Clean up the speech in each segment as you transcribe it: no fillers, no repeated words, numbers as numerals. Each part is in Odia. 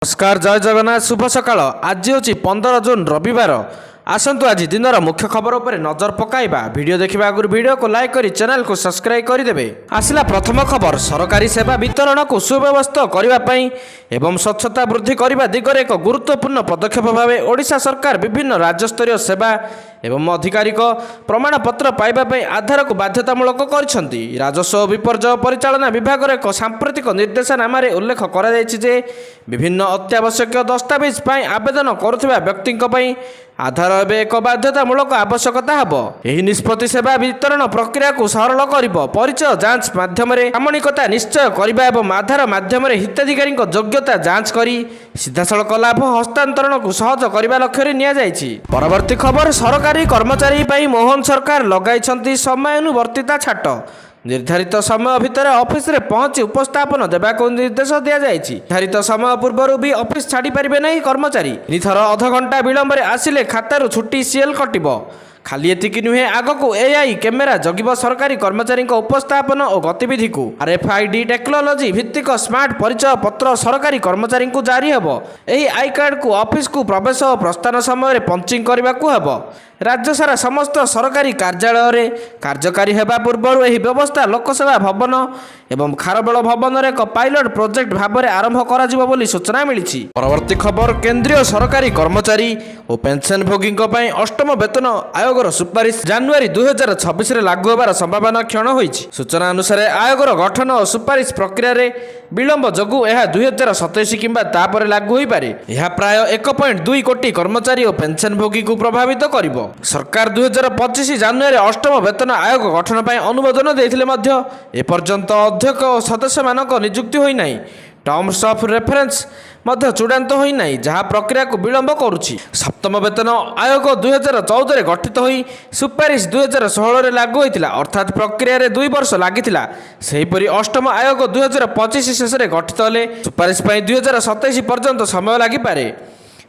नमस्कार जय जगन्नाथ शुभ सकाळ। आज हूँ 15 जून रविवार। आसतु आज दिनर मुख्य खबर उपर नजर पकाइबा। वीडियो देखा आगु वीडियो को लाइक करी चैनल को सब्सक्राइब करदेवे। आसला प्रथम खबर, सरकारी सेवा वितरण को सुव्यवस्था करने एवं स्वच्छता वृद्धि करने दिगरे एक गुरुत्वपूर्ण पदक्षेप भाव ओडिशा सरकार विभिन्न राज्यस्तरीय सेवा एवं आधिकारिक प्रमाणपत्र पाइबापी आधार को बाध्यतामूलक कर राजस्व और विपर्यय परिचालना विभाग एक सांप्रतिक निर्देशनामा उल्लेख कर विभिन्न अत्यावश्यक दस्तावेज आवेदन करुवा व्यक्ति आधार एवं एक बाध्यतामूलक आवश्यकता हेब। यह निष्पत्ति सेवा वितरण प्रक्रिया को सरल कर परिचय जांच माध्यम प्रामाणिकता निश्चय करने और आधार माध्यम हिताधिकारी योग्यता जांच कर सीधासलख लाभ हस्तांतरण को सहज करने लक्ष्य नि। परवर्ती खबर, सरकारी कर्मचारी मोहन सरकार लगाई समयानुवर्तिता छाट। निर्धारित समय भितर ऑफिस रे पहुंची उपस्थापन देवा को निर्देश दिया जायछि। निर्धारित समय पूर्व भी ऑफिस छाड़ी पारिबे नहीं कर्मचारी। निथर अध घंटा विलंब आसिले खातारू छुट्टी सीएल कटिबो। खाली एतिकी नुहे, आग को एआई कैमेरा जगिब सरकारी कर्मचारी उपस्थापन और गतिविधि को। RFID टेक्नोलोजी भित्तिक स्मार्ट परिचय पत्र सरकारी कर्मचारी को जारी हेब। एही आई कार्ड को ऑफिस को प्रवेश और प्रस्थान समय पंचिंग करने को हेब। राज्य सारा समस्त सरकारी कार्यालय कार्यकारी हेबा पूर्व यह व्यवस्था लोकसेवा भवन एवं खारबेल भवन एक पायलट प्रोजेक्ट भाव में आरंभ कर सूचना मिली। परवर्ती खबर, केंद्रीय सरकारी कर्मचारी और पेंशन भोगी अष्टम वेतन आयोगर सुपारिश जनवरी 2026 लागू होबार संभावना क्षण होईछि। सूचना अनुसार आयोगर गठन और सुपारिश प्रक्रिया रे विलंब जगु यह 2027 किंबा तापर लागू होई पारे। यह प्राय 1.2 कोटी कर्मचारी और पेंशन भोगी को प्रभावित करिवो। सरकार 2025 जनवरी अष्टम वेतन आयोग गठन पर अनुमोदन देथिले मध्य एपर्यंत अध्यक्ष और सदस्य मानक नियुक्ति होई नाही। टर्म्स ऑफ रेफरेंस मध्य चूड़ांत होई नाही, जहाँ प्रक्रिया को विलंब करुछि। सप्तम वेतन आयोग 2014 गठित होई सुपारिश 2016 रे लागू होइतिला, अर्थात प्रक्रिया रे 2 वर्ष लागितिला। सेहीपरि अष्टम आयोग 2025 शेष रे गठित होले सुपारिश पई 2027 पर्यंत समय लागि पारे।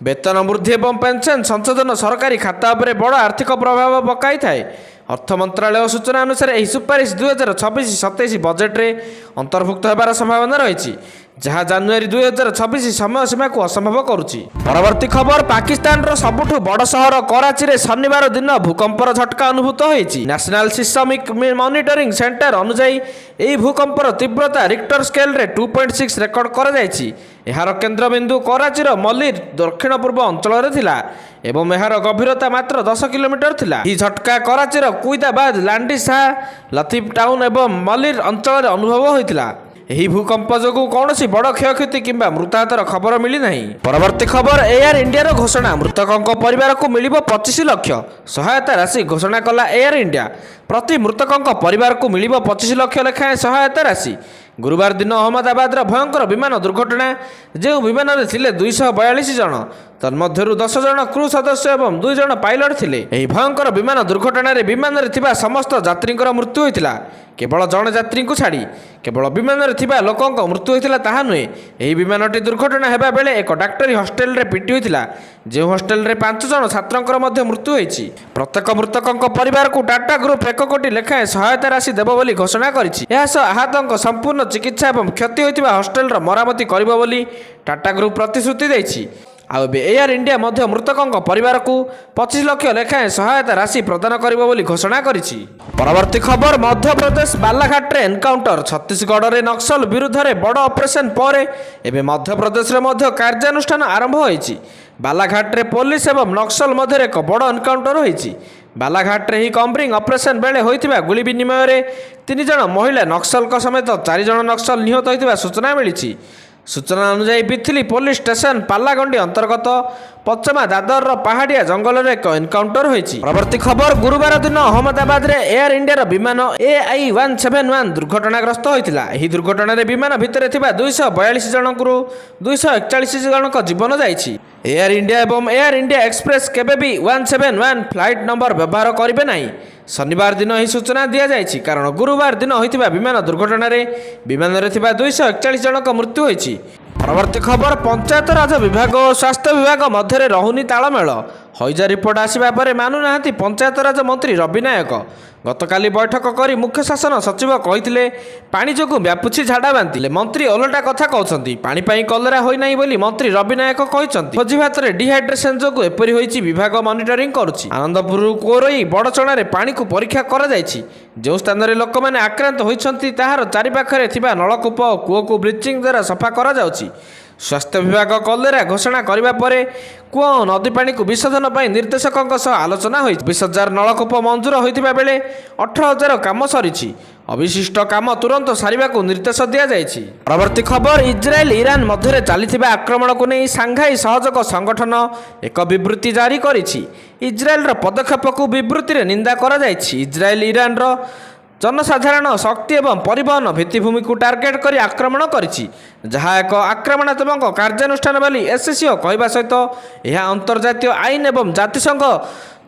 वेतन वृद्धि एवं पेंशन संशोधन सरकारी खाता पर बड़ आर्थिक प्रभाव पकाई थाए। अर्थ मंत्रालय सूचना अनुसार यह सुपारिश 2026-27 बजेट रे अंतर्भुक्त होबार संभावना रही, जहाँ जनवरी 2026 समय सीमा को असंभव करुछि। परवर्ती खबर, पाकिस्तान रो सबुठु बड़ शहर कराची रे शनिवार दिन भूकंपर झटका अनुभूत होईछि। नेशनल सिस्मिक मॉनिटरिंग सेंटर अनुसार यह भूकंपर तीव्रता रिक्टर स्केल रे 2.6 रेकर्ड कर जायछि। एहार केन्द्रबिंदु कराची रो मलिर दक्षिण पूर्व अंचल रे थिला एवं एहार गभीरता मात्र 10 किलोमीटर थिला। यह झटका कराची रो कुइदाबाद, लांडी शाह, लतीफ टाउन एवं मलिर अंचल अनुभव होइतिला। यही भूकंप जो कौन बड़ क्षयक्षति किंबा मृताहतर खबर मिली नहीं। परवर्ती खबर, एयर इंडिया घोषणा, मृतकों परिवार को मिल 25 लाख सहायता राशि घोषणा कला एयर इंडिया। प्रति मृतकों परिवार को मिल 25 लाख लेखाएं सहायता राशि। गुरुवार दिन अहमदाबाद भयंकर विमान दुर्घटना, जो विमान में थे 242 जन, तन्मध्यरु 10 जन क्रू सदस्य एवं 2 जन पायलट थिले। एही भयंकर विमान दुर्घटना रे विमान रे थिबा समस्त यात्री मृत्यु होइतिला। केवल जन यात्री को छाड़ी केवल विमान रे थिबा लोकंक मृत्यु होइतिला ताहा नुहे। एही विमानटी दुर्घटना हेबा बेले एक डाक्टरी हॉस्टेल रे पिटी होइतिला, जे हॉस्टेल रे 5 जन छात्रंकर मध्य मृत्यु होइछि। प्रत्येक मृतकों परिवार को टाटा ग्रुप 1 कोटी लेखाएं सहायता राशि देबो बोली घोषणा करिछि। एहा सह आहतंक संपूर्ण चिकित्सा एवं क्षति होइतिबा हॉस्टेल रो मरामती करिबो बोली टाटा ग्रुप प्रतिश्रुति दैछि। आउ एयर इंडिया मध्य मृतकों परिवार को 25 लाख लेखाएं सहायता राशि प्रदान करिबो बोली घोषणा करिछि। परवर्ती खबर, मध्य प्रदेश बालाघाट रे एनकाउंटर। छत्तीसगढ़ रे नक्सल विरुद्ध रे बड़ ऑपरेशन पर एबे मध्य प्रदेश रे मध्य कार्यानुष्ठान आरंभ होईछि। बालाघाट रे पुलिस एवं नक्सल मध्य एक बड़ एनकाउंटर होईछि। बालाघाट रे ही कम्ब्रिंग ऑपरेशन बेले होइतिबा गुली विनिमय रे 3 जन महिला नक्सल समेत 4 जन नक्सल निहत होइतिबा सूचना मिली। सूचना अनुसार बिथिली पुलिस स्टेशन पालागंडी अंतर्गत पश्चिमा दादर पहाड़िया जंगल में एक एनकाउंटर होईछि। परवर्ती खबर, गुरुवार दिन अहमदाबाद रे एयर इंडिया विमान AI-171 दुर्घटनाग्रस्त होइतिला। एही दुर्घटना रे विमान भितर थिबा 242 जनकरू 241 जनक जीवन जाइछि। एयर इंडिया एवं एयर इंडिया एक्सप्रेस केबे भी 171 फ्लाइट नंबर व्यवहार करिबे नाही। शनिवार दिन यह सूचना दि जाइछि, कारण गुरुवार दिन होइतिबा विमान दुर्घटना रे विमान रे थिबा 241 जनक मृत्यु होइछि। परवर्ती खबर, पंचायत राज विभाग और स्वास्थ्य विभाग मध्य रहुनी तालमेल। ହଇଜା ରିପୋର୍ଟ ଆସିବା ପରେ ମାନୁନାହାନ୍ତି ପଞ୍ଚାୟତରାଜ ମନ୍ତ୍ରୀ ରବି ନାୟକ। ଗତକାଲି ବୈଠକ କରି ମୁଖ୍ୟ ଶାସନ ସଚିବ କହିଥିଲେ ପାଣି ଯୋଗୁଁ ବ୍ୟାପୁଛି ଝାଡ଼ାବାନ୍ତି। ମନ୍ତ୍ରୀ ଓଲଟା କଥା କହୁଛନ୍ତି। ପାଣି ପାଇଁ କଲେରା ହୋଇନାହିଁ ବୋଲି ମନ୍ତ୍ରୀ ରବି ନାୟକ କହିଛନ୍ତି। ଭୋଜି ଭାତରେ ଡିହାଇଡ୍ରେସନ ଯୋଗୁଁ ଏପରି ହୋଇଛି ବିଭାଗ ମନିଟରିଂ କରୁଛି। ଆନନ୍ଦପୁରରୁ କୋରୋଇ ବଡ଼ଚଣାରେ ପାଣିକୁ ପରୀକ୍ଷା କରାଯାଇଛି। ଯେଉଁ ସ୍ଥାନରେ ଲୋକମାନେ ଆକ୍ରାନ୍ତ ହୋଇଛନ୍ତି ତାହାର ଚାରିପାଖରେ ଥିବା ନଳକୂପ ଓ କୂଅକୁ ବ୍ଲିଚିଂ ଦ୍ୱାରା ସଫା କରାଯାଉଛି। ସ୍ୱାସ୍ଥ୍ୟ ବିଭାଗ କଲେରା ଘୋଷଣା କରିବା ପରେ କୂଅ ଓ ନଦୀ ପାଣିକୁ ବିଶୋଧନ ପାଇଁ ନିର୍ଦ୍ଦେଶକଙ୍କ ସହ ଆଲୋଚନା ହୋଇଛି। 20,000 ନଳକୂପ ମଞ୍ଜୁର ହୋଇଥିବା ବେଳେ 18,000 କାମ ସରିଛି। ଅବଶିଷ୍ଟ କାମ ତୁରନ୍ତ ସାରିବାକୁ ନିର୍ଦ୍ଦେଶ ଦିଆଯାଇଛି। ପରବର୍ତ୍ତୀ ଖବର, ଇସ୍ରାଏଲ ଇରାନ ମଧ୍ୟରେ ଚାଲିଥିବା ଆକ୍ରମଣକୁ ନେଇ ସାଂଘାଇ ସହଯୋଗ ସଂଗଠନ ଏକ ବିବୃତ୍ତି ଜାରି କରିଛି। ଇସ୍ରାଏଲର ପଦକ୍ଷେପକୁ ବିବୃତ୍ତିରେ ନିନ୍ଦା କରାଯାଇଛି। ଇସ୍ରାଏଲ ଇରାନର ଜନସାଧାରଣ ଶକ୍ତି ଏବଂ ପରିବହନ ଭିତ୍ତିଭୂମିକୁ ଟାର୍ଗେଟ କରି ଆକ୍ରମଣ କରିଛି, ଯାହା ଏକ ଆକ୍ରମଣାତ୍ମକ କାର୍ଯ୍ୟାନୁଷ୍ଠାନ ବୋଲି ଏସ୍ସିଓ କହିବା ସହିତ ଏହା ଅନ୍ତର୍ଜାତୀୟ ଆଇନ ଏବଂ ଜାତିସଂଘ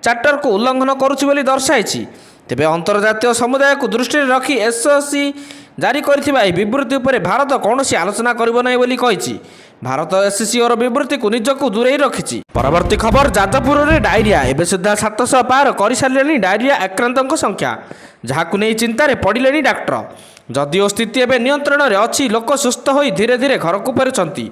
ଚାର୍ଟରକୁ ଉଲ୍ଲଂଘନ କରୁଛି ବୋଲି ଦର୍ଶାଇଛି। ତେବେ ଅନ୍ତର୍ଜାତୀୟ ସମୁଦାୟକୁ ଦୃଷ୍ଟିରେ ରଖି ଏସ୍ସିଓ ଜାରି କରିଥିବା ଏହି ବିବୃତ୍ତି ଉପରେ ଭାରତ କୌଣସି ଆଲୋଚନା କରିବ ନାହିଁ ବୋଲି କହିଛି। ଭାରତ ଏସ୍ସିଓର ବିବୃତ୍ତିକୁ ନିଜକୁ ଦୂରେଇ ରଖିଛି। ପରବର୍ତ୍ତୀ ଖବର, ଯାଜପୁରରେ ଡାଇରିଆ। ଏବେ ସୁଦ୍ଧା 700 ପାର କରିସାରିଲେଣି ଡାଇରିଆ ଆକ୍ରାନ୍ତଙ୍କ ସଂଖ୍ୟା, ଯାହାକୁ ନେଇ ଚିନ୍ତାରେ ପଡ଼ିଲେଣି ଡାକ୍ତର। ଯଦିଓ ସ୍ଥିତି ଏବେ ନିୟନ୍ତ୍ରଣରେ ଅଛି, ଲୋକ ସୁସ୍ଥ ହୋଇ ଧୀରେ ଧୀରେ ଘରକୁ ଫେରୁଛନ୍ତି,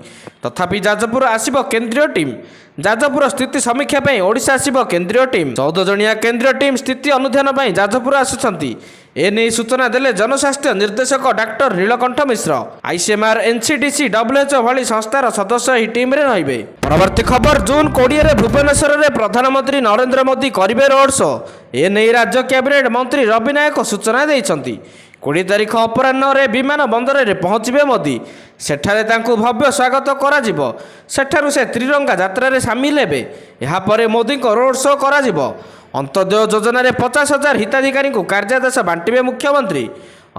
ତଥାପି ଯାଜପୁର ଆସିବ କେନ୍ଦ୍ରୀୟ ଟିମ୍। ଯାଜପୁର ସ୍ଥିତି ସମୀକ୍ଷା ପାଇଁ ଓଡ଼ିଶା ଆସିବ କେନ୍ଦ୍ରୀୟ ଟିମ୍। 14 ଜଣିଆ କେନ୍ଦ୍ରୀୟ ଟିମ୍ ସ୍ଥିତି ଅନୁଧ୍ୟାନ ପାଇଁ ଯାଜପୁର ଆସୁଛନ୍ତି। ଏନେଇ ସୂଚନା ଦେଲେ ଜନସ୍ୱାସ୍ଥ୍ୟ ନିର୍ଦ୍ଦେଶକ ଡାକ୍ତର Nilakantha Mishra. ICMR, NCDC, WHO ଭଳି ସଂସ୍ଥାର ସଦସ୍ୟ ଏହି ଟିମ୍ରେ ରହିବେ। ପରବର୍ତ୍ତୀ ଖବର, ଜୁନ୍ 20ରେ ଭୁବନେଶ୍ୱରରେ ପ୍ରଧାନମନ୍ତ୍ରୀ ନରେନ୍ଦ୍ର ମୋଦି କରିବେ ରୋଡ୍ ଶୋ। ଏନେଇ ରାଜ୍ୟ କ୍ୟାବିନେଟ୍ ମନ୍ତ୍ରୀ ରବି ନାୟକ ସୂଚନା ଦେଇଛନ୍ତି। 20 ତାରିଖ ଅପରାହ୍ନରେ ବିମାନ ବନ୍ଦରରେ ପହଞ୍ଚିବେ ମୋଦି। ସେଠାରେ ତାଙ୍କୁ ଭବ୍ୟ ସ୍ୱାଗତ କରାଯିବ। ସେଠାରୁ ସେ ତ୍ରିରଙ୍ଗା ଯାତ୍ରାରେ ସାମିଲ ହେବେ। ଏହାପରେ ମୋଦିଙ୍କ ରୋଡ୍ ଶୋ କରାଯିବ। ଅନ୍ତୋଦୟ ଯୋଜନାରେ 50,000 ହିତାଧିକାରୀଙ୍କୁ କାର୍ଯ୍ୟାଦେଶ ବାଣ୍ଟିବେ ମୁଖ୍ୟମନ୍ତ୍ରୀ।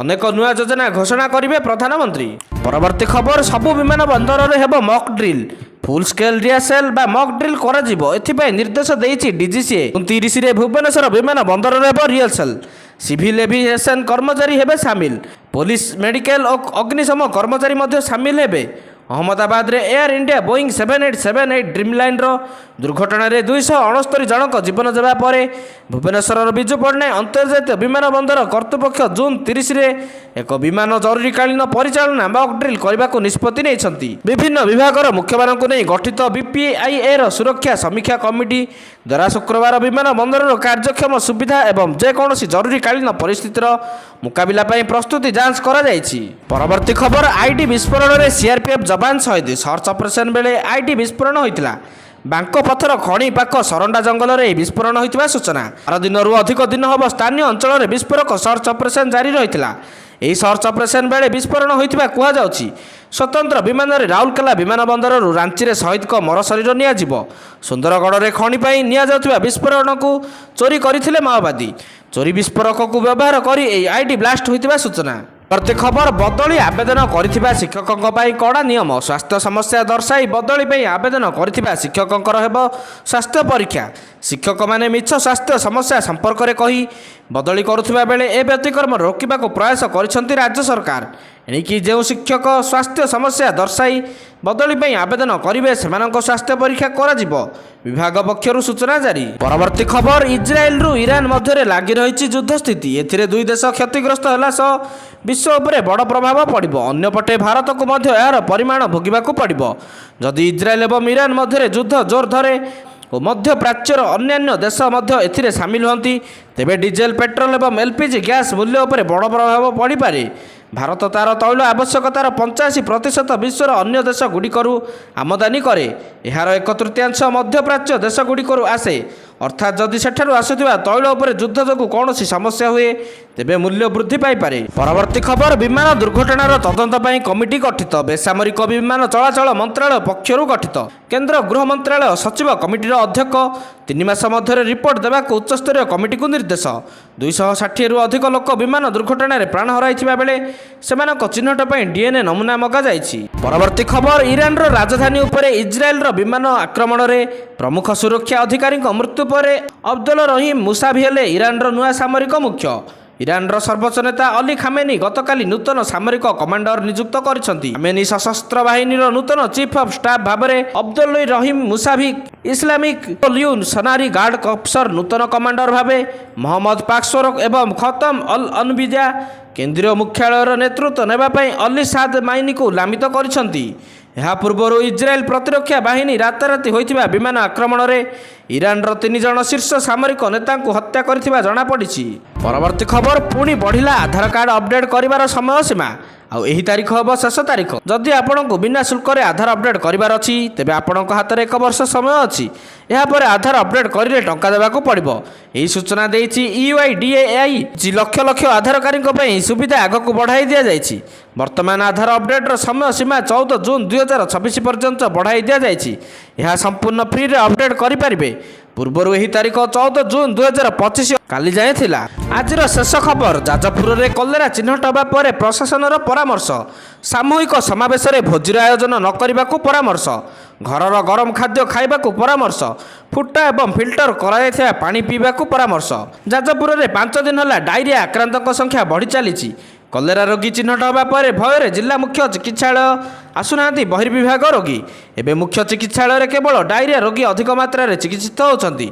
ଅନେକ ନୂଆ ଯୋଜନା ଘୋଷଣା କରିବେ ପ୍ରଧାନମନ୍ତ୍ରୀ। ପରବର୍ତ୍ତୀ ଖବର, ସବୁ ବିମାନ ବନ୍ଦରରେ ହେବ ମକ୍ ଡ୍ରିଲ୍। ଫୁଲ୍ ସ୍କେଲ୍ ରିହର୍ସାଲ ବା ମକ୍ ଡ୍ରିଲ୍ କରାଯିବ। ଏଥିପାଇଁ ନିର୍ଦ୍ଦେଶ ଦେଇଛି DGCA। 29ରେ ଭୁବନେଶ୍ୱର ବିମାନ ବନ୍ଦରରେ ହେବ ରିହର୍ସାଲ। ସିଭିଲ୍ ଏଭିଏସନ୍ କର୍ମଚାରୀ ହେବେ ସାମିଲ। ପୋଲିସ, ମେଡିକାଲ ଓ ଅଗ୍ନିଶମ କର୍ମଚାରୀ ମଧ୍ୟ ସାମିଲ ହେବେ। ଅହମ୍ମଦାବାଦରେ ଏୟାର ଇଣ୍ଡିଆ ବୋଇଂ 7878 ଡ୍ରିମଲାଇନର ଦୁର୍ଘଟଣାରେ 269 ଜଣଙ୍କ ଜୀବନ ଦେବା ପରେ ଭୁବନେଶ୍ୱରର ବିଜୁ ପଟ୍ଟନାୟକ ଅନ୍ତର୍ଜାତୀୟ ବିମାନ ବନ୍ଦର କର୍ତ୍ତୃପକ୍ଷ ଜୁନ୍ 30ରେ ଏକ ବିମାନ ଜରୁରୀକାଳୀନ ପରିଚାଳନା ମକ୍ ଡ୍ରିଲ୍ କରିବାକୁ ନିଷ୍ପତ୍ତି ନେଇଛନ୍ତି। ବିଭିନ୍ନ ବିଭାଗର ମୁଖ୍ୟମାନଙ୍କୁ ନେଇ ଗଠିତ BPIAର ସୁରକ୍ଷା ସମୀକ୍ଷା କମିଟି ଦ୍ୱାରା ଶୁକ୍ରବାର ବିମାନ ବନ୍ଦରର କାର୍ଯ୍ୟକ୍ଷମ ସୁବିଧା ଏବଂ ଯେକୌଣସି ଜରୁରୀକାଳୀନ ପରିସ୍ଥିତିର ମୁକାବିଲା ପାଇଁ ପ୍ରସ୍ତୁତି ଯାଞ୍ଚ କରାଯାଇଛି। ପରବର୍ତ୍ତୀ ଖବର, ଆଇଡି ବିସ୍ଫୋରଣରେ ସିଆର୍ପିଏଫ୍ ଯବାନ ଶହୀଦ। ସର୍ଚ୍ଚ ଅପରେସନ ବେଳେ ଆଇଡି ବିସ୍ଫୋରଣ ହୋଇଥିଲା। ବାଙ୍କ ପଥର ଖଣି ପାଖ ସରଣ୍ଡା ଜଙ୍ଗଲରେ ଏହି ବିସ୍ଫୋରଣ ହୋଇଥିବା ସୂଚନା। 12 ଦିନରୁ ଅଧିକ ଦିନ ହେବ ସ୍ଥାନୀୟ ଅଞ୍ଚଳରେ ବିସ୍ଫୋରକ ସର୍ଚ୍ଚ ଅପରେସନ ଜାରି ରହିଥିଲା। ଏହି ସର୍ଚ୍ଚ ଅପରେସନ ବେଳେ ବିସ୍ଫୋରଣ ହୋଇଥିବା କୁହାଯାଉଛି। ସ୍ୱତନ୍ତ୍ର ବିମାନରେ ରାଉରକେଲା ବିମାନ ବନ୍ଦରରୁ ରାଞ୍ଚିରେ ଶହୀଦଙ୍କ ମରଶରୀର ନିଆଯିବ। ସୁନ୍ଦରଗଡ଼ରେ ଖଣି ପାଇଁ ନିଆଯାଉଥିବା ବିସ୍ଫୋରଣକୁ ଚୋରି କରିଥିଲେ ମାଓବାଦୀ। ଚୋରି ବିସ୍ଫୋରକକୁ ବ୍ୟବହାର କରି ଏହି ଆଇଡି ବ୍ଲାଷ୍ଟ ହୋଇଥିବା ସୂଚନା। ପ୍ରତି ଖବର, ବଦଳି ଆବେଦନ କରିଥିବା ଶିକ୍ଷକଙ୍କ ପାଇଁ କଡ଼ା ନିୟମ। ସ୍ୱାସ୍ଥ୍ୟ ସମସ୍ୟା ଦର୍ଶାଇ ବଦଳି ପାଇଁ ଆବେଦନ କରିଥିବା ଶିକ୍ଷକଙ୍କର ହେବ ସ୍ୱାସ୍ଥ୍ୟ ପରୀକ୍ଷା। ଶିକ୍ଷକମାନେ ମିଛ ସ୍ୱାସ୍ଥ୍ୟ ସମସ୍ୟା ସମ୍ପର୍କରେ କହି ବଦଳି କରୁଥିବା ବେଳେ ଏ ବ୍ୟତିକ୍ରମ ରୋକିବାକୁ ପ୍ରୟାସ କରିଛନ୍ତି ରାଜ୍ୟ ସରକାର। ଏଣିକି ଯେଉଁ ଶିକ୍ଷକ ସ୍ୱାସ୍ଥ୍ୟ ସମସ୍ୟା ଦର୍ଶାଇ ବଦଳି ପାଇଁ ଆବେଦନ କରିବେ ସେମାନଙ୍କ ସ୍ୱାସ୍ଥ୍ୟ ପରୀକ୍ଷା କରାଯିବ, ବିଭାଗ ପକ୍ଷରୁ ସୂଚନା ଜାରି। ପରବର୍ତ୍ତୀ ଖବର, ଇସ୍ରାଏଲରୁ ଇରାନ ମଧ୍ୟରେ ଲାଗି ରହିଛି ଯୁଦ୍ଧ ସ୍ଥିତି। ଏଥିରେ ଦୁଇ ଦେଶ କ୍ଷତିଗ୍ରସ୍ତ ହେଲା ସହ ବିଶ୍ୱ ଉପରେ ବଡ଼ ପ୍ରଭାବ ପଡ଼ିବ। ଅନ୍ୟପଟେ ଭାରତକୁ ମଧ୍ୟ ଏହାର ପରିମାଣ ଭୋଗିବାକୁ ପଡ଼ିବ। ଯଦି ଇସ୍ରାଏଲ ଏବଂ ଇରାନ ମଧ୍ୟରେ ଯୁଦ୍ଧ ଜୋର ଧରେ ଓ ମଧ୍ୟପ୍ରାଚ୍ୟର ଅନ୍ୟାନ୍ୟ ଦେଶ ମଧ୍ୟ ଏଥିରେ ସାମିଲ ହୁଅନ୍ତି, ତେବେ ଡିଜେଲ, ପେଟ୍ରୋଲ ଏବଂ LPG ଗ୍ୟାସ୍ ମୂଲ୍ୟ ଉପରେ ବଡ଼ ପ୍ରଭାବ ପଡ଼ିପାରେ। ଭାରତ ତା'ର ତୈଳ ଆବଶ୍ୟକତାର 85% ବିଶ୍ୱର ଅନ୍ୟ ଦେଶଗୁଡ଼ିକରୁ ଆମଦାନୀ କରେ। ଏହାର 1/3 ମଧ୍ୟପ୍ରାଚ୍ୟ ଦେଶଗୁଡ଼ିକରୁ ଆସେ। ଅର୍ଥାତ୍ ଯଦି ସେଠାରୁ ଆସୁଥିବା ତୈଳ ଉପରେ ଯୁଦ୍ଧ ଯୋଗୁଁ କୌଣସି ସମସ୍ୟା ହୁଏ ତେବେ ମୂଲ୍ୟ ବୃଦ୍ଧି ପାଇପାରେ। ପରବର୍ତ୍ତୀ ଖବର, ବିମାନ ଦୁର୍ଘଟଣାର ତଦନ୍ତ ପାଇଁ କମିଟି ଗଠିତ। ବେସାମରିକ ବିମାନ ଚଳାଚଳ ମନ୍ତ୍ରାଳୟ ପକ୍ଷରୁ ଗଠିତ। କେନ୍ଦ୍ର ଗୃହ ମନ୍ତ୍ରାଳୟ ସଚିବ କମିଟିର ଅଧ୍ୟକ୍ଷ 3 ମାସ ମଧ୍ୟରେ ରିପୋର୍ଟ ଦେବାକୁ ଉଚ୍ଚସ୍ତରୀୟ କମିଟିକୁ ନିର୍ଦ୍ଦେଶ। 260ରୁ ଅଧିକ ଲୋକ ବିମାନ ଦୁର୍ଘଟଣାରେ ପ୍ରାଣ ହରାଇଥିବା ବେଳେ ସେମାନଙ୍କ ଚିହ୍ନଟ ପାଇଁ DNA ନମୁନା ମଗାଯାଇଛି। ପରବର୍ତ୍ତୀ ଖବର, ଇରାନର ରାଜଧାନୀ ଉପରେ ଇସ୍ରାଏଲର ବିମାନ ଆକ୍ରମଣରେ ପ୍ରମୁଖ ସୁରକ୍ଷା ଅଧିକାରୀଙ୍କ ମୃତ୍ୟୁ ପରେ ଅବଦୁଲ ରହିମ ମୁସାଭି ହେଲେ ଇରାନର ନୂଆ ସାମରିକ ମୁଖ୍ୟ। ଇରାନର ସର୍ବୋଚ୍ଚ ନେତା ଅଲି ଖାମେନି ଗତକାଲି ନୂତନ ସାମରିକ କମାଣ୍ଡର ନିଯୁକ୍ତ କରିଛନ୍ତି। ଖାମେନି ସଶସ୍ତ୍ର ବାହିନୀର ନୂତନ ଚିଫ୍ ଅଫ୍ ଷ୍ଟାଫ୍ ଭାବରେ ଅବ୍ଦୁଲ ରହିମ ମୁସାଭିକ୍, ଇସଲାମିକ ରିଭଲ୍ୟୁସନାରୀ ସନାରୀ ଗାର୍ଡ କର୍ପସର ନୂତନ କମାଣ୍ଡର ଭାବେ ମହମ୍ମଦ ପାକ୍ସୋର ଏବଂ ଖତମ ଅଲ ଅନବିଜା କେନ୍ଦ୍ରୀୟ ମୁଖ୍ୟାଳୟର ନେତୃତ୍ୱ ନେବା ପାଇଁ ଅଲି ସାଦ ମାଇନିକୁ ନାମିତ କରିଛନ୍ତି। ଏହା ପୂର୍ବରୁ ଇସ୍ରାଏଲ ପ୍ରତିରକ୍ଷା ବାହିନୀ ରାତାରାତି ହୋଇଥିବା ବିମାନ ଆକ୍ରମଣରେ ଇରାନର 3 ଜଣ ଶୀର୍ଷ ସାମରିକ ନେତାଙ୍କୁ ହତ୍ୟା କରିଥିବା ଜଣାପଡ଼ିଛି। ପରବର୍ତ୍ତୀ ଖବର, ପୁଣି ବଢ଼ିଲା ଆଧାର କାର୍ଡ ଅପଡେଟ୍ କରିବାର ସମୟ ସୀମା। ଆଉ ଏହି ତାରିଖ ହେବ ଶେଷ ତାରିଖ। ଯଦି ଆପଣଙ୍କୁ ବିନା ଶୁଳ୍କରେ ଆଧାର ଅପଡେଟ୍ କରିବାର ଅଛି, ତେବେ ଆପଣଙ୍କ ହାତରେ 1 ବର୍ଷ ସମୟ ଅଛି। ଏହାପରେ ଆଧାର ଅପଡେଟ୍ କରିଲେ ଟଙ୍କା ଦେବାକୁ ପଡ଼ିବ। ଏହି ସୂଚନା ଦେଇଛି UIDAI। ଲକ୍ଷ ଲକ୍ଷ ଆଧାରକାରୀଙ୍କ ପାଇଁ ଏହି ସୁବିଧା ଆଗକୁ ବଢ଼ାଇ ଦିଆଯାଇଛି। ବର୍ତ୍ତମାନ ଆଧାର ଅପଡେଟ୍ର ସମୟ ସୀମା 14 ଜୁନ୍ 2026 ପର୍ଯ୍ୟନ୍ତ ବଢ଼ାଇ ଦିଆଯାଇଛି। ଏହା ସମ୍ପୂର୍ଣ୍ଣ ଫ୍ରିରେ ଅପଡେଟ୍ କରିପାରିବେ। ପୂର୍ବରୁ ଏହି ତାରିଖ 14 ଜୁନ୍ 2025 କାଲି ଯାଏଁ ଥିଲା। ଆଜିର ଶେଷ ଖବର, ଯାଜପୁରରେ କଲେରା ଚିହ୍ନଟ ହେବା ପରେ ପ୍ରଶାସନର ପରାମର୍ଶ। ସାମୂହିକ ସମାବେଶରେ ଭୋଜିର ଆୟୋଜନ ନ କରିବାକୁ ପରାମର୍ଶ। ଘରର ଗରମ ଖାଦ୍ୟ ଖାଇବାକୁ ପରାମର୍ଶ। ଫୁଟା ଏବଂ ଫିଲ୍ଟର କରାଯାଇଥିବା ପାଣି ପିଇବାକୁ ପରାମର୍ଶ। ଯାଜପୁରରେ 5 ଦିନ ହେଲା ଡାଇରିଆ ଆକ୍ରାନ୍ତଙ୍କ ସଂଖ୍ୟା ବଢ଼ି ଚାଲିଛି। କଲେରା ରୋଗୀ ଚିହ୍ନଟ ହେବା ପରେ ଭୟରେ ଜିଲ୍ଲା ମୁଖ୍ୟ ଚିକିତ୍ସାଳୟ ଆସୁନାହାନ୍ତି ବହିର୍ବିଭାଗ ରୋଗୀ। ଏବେ ମୁଖ୍ୟ ଚିକିତ୍ସାଳୟରେ କେବଳ ଡାଇରିଆ ରୋଗୀ ଅଧିକ ମାତ୍ରାରେ ଚିକିତ୍ସିତ ହେଉଛନ୍ତି।